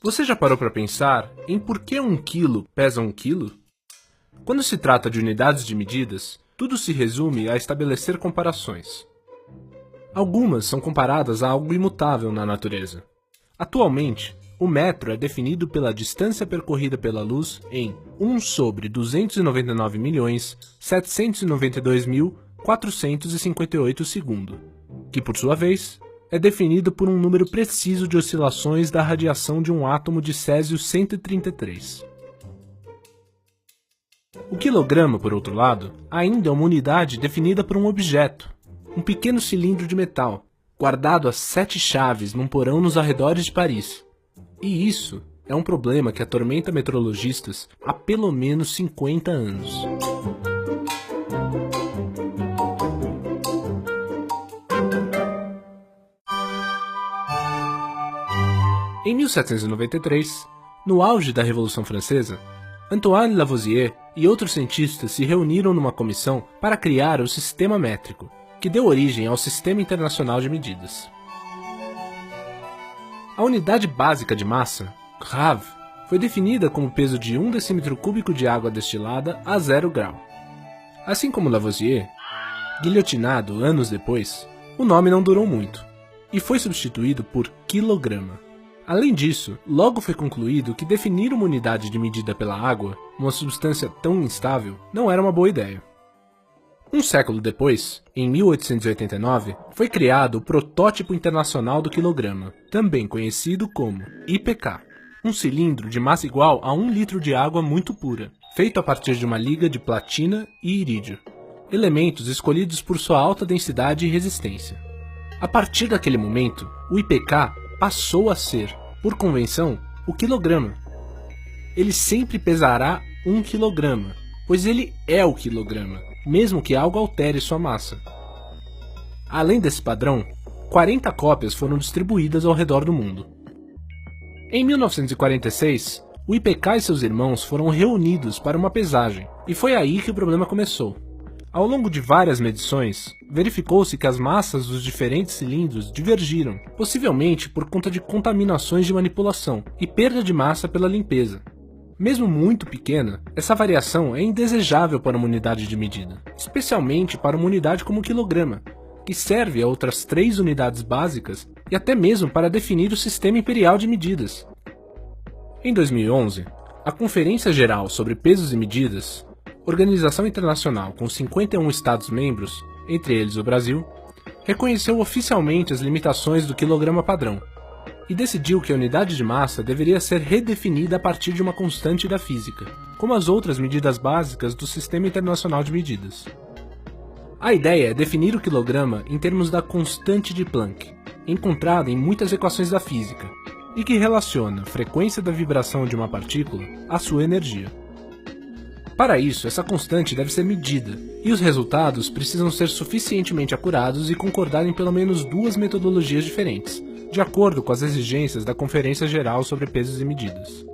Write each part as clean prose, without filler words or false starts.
Você já parou para pensar em por que 1 quilo pesa 1 quilo? Quando se trata de unidades de medidas, tudo se resume a estabelecer comparações. Algumas são comparadas a algo imutável na natureza. Atualmente, o metro é definido pela distância percorrida pela luz em 1/299.792.458 segundo, que por sua vez é definido por um número preciso de oscilações da radiação de um átomo de Césio-133. O quilograma, por outro lado, ainda é uma unidade definida por um objeto, um pequeno cilindro de metal, guardado a 7 chaves num porão nos arredores de Paris. E isso é um problema que atormenta meteorologistas há pelo menos 50 anos. Em 1793, no auge da Revolução Francesa, Antoine Lavoisier e outros cientistas se reuniram numa comissão para criar o sistema métrico, que deu origem ao Sistema Internacional de Medidas. A unidade básica de massa, grav, foi definida como o peso de 1 decímetro cúbico de água destilada a 0 grau. Assim como Lavoisier, guilhotinado anos depois, o nome não durou muito, e foi substituído por quilograma. Além disso, logo foi concluído que definir uma unidade de medida pela água, uma substância tão instável, não era uma boa ideia. Um século depois, em 1889, foi criado o Protótipo Internacional do Quilograma, também conhecido como IPK, um cilindro de massa igual a 1 litro de água muito pura, feito a partir de uma liga de platina e irídio, elementos escolhidos por sua alta densidade e resistência. A partir daquele momento, o IPK passou a ser, por convenção, o quilograma. Ele sempre pesará 1 quilograma, pois ele é o quilograma, mesmo que algo altere sua massa. Além desse padrão, 40 cópias foram distribuídas ao redor do mundo. Em 1946, o IPK e seus irmãos foram reunidos para uma pesagem, e foi aí que o problema começou. Ao longo de várias medições, verificou-se que as massas dos diferentes cilindros divergiram, possivelmente por conta de contaminações de manipulação e perda de massa pela limpeza. Mesmo muito pequena, essa variação é indesejável para uma unidade de medida, especialmente para uma unidade como o quilograma, que serve a outras 3 unidades básicas e até mesmo para definir o Sistema Imperial de Medidas. Em 2011, a Conferência Geral sobre Pesos e Medidas, organização internacional com 51 Estados-membros, entre eles o Brasil, reconheceu oficialmente as limitações do quilograma padrão e decidiu que a unidade de massa deveria ser redefinida a partir de uma constante da física, como as outras medidas básicas do Sistema Internacional de Medidas. A ideia é definir o quilograma em termos da constante de Planck, encontrada em muitas equações da física, e que relaciona a frequência da vibração de uma partícula à sua energia. Para isso, essa constante deve ser medida, e os resultados precisam ser suficientemente acurados e concordar em pelo menos 2 metodologias diferentes, de acordo com as exigências da Conferência Geral sobre Pesos e Medidas.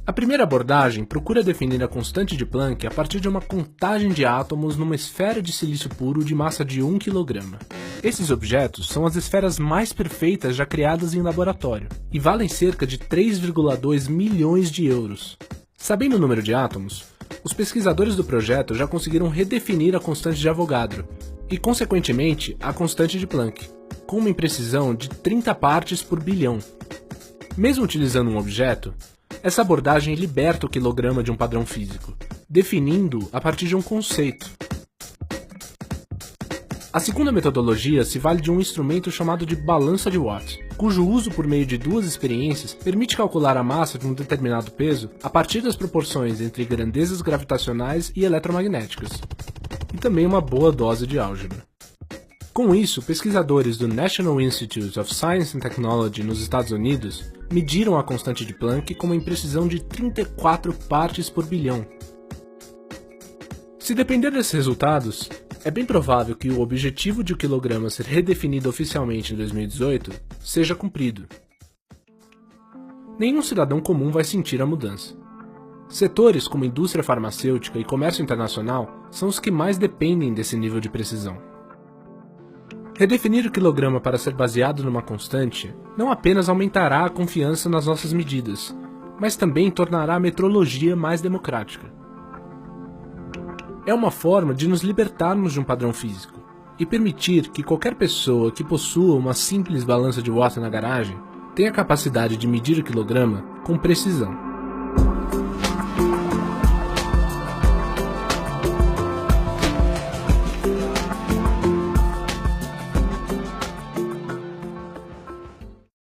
A primeira abordagem procura definir a constante de Planck a partir de uma contagem de átomos numa esfera de silício puro de massa de 1 kg. Esses objetos são as esferas mais perfeitas já criadas em laboratório, e valem cerca de 3,2 milhões de euros. Sabendo o número de átomos, os pesquisadores do projeto já conseguiram redefinir a constante de Avogadro, e consequentemente a constante de Planck, com uma imprecisão de 30 partes por bilhão. Mesmo utilizando um objeto, essa abordagem liberta o quilograma de um padrão físico, definindo-o a partir de um conceito. A segunda metodologia se vale de um instrumento chamado de balança de Watt, cujo uso por meio de 2 experiências permite calcular a massa de um determinado peso a partir das proporções entre grandezas gravitacionais e eletromagnéticas, e também uma boa dose de álgebra. Com isso, pesquisadores do National Institute of Science and Technology nos Estados Unidos mediram a constante de Planck com uma imprecisão de 34 partes por bilhão. Se depender desses resultados, é bem provável que o objetivo de o quilograma ser redefinido oficialmente em 2018 seja cumprido. Nenhum cidadão comum vai sentir a mudança. Setores como indústria farmacêutica e comércio internacional são os que mais dependem desse nível de precisão. Redefinir o quilograma para ser baseado numa constante não apenas aumentará a confiança nas nossas medidas, mas também tornará a metrologia mais democrática. É uma forma de nos libertarmos de um padrão físico e permitir que qualquer pessoa que possua uma simples balança de Watts na garagem tenha a capacidade de medir o quilograma com precisão.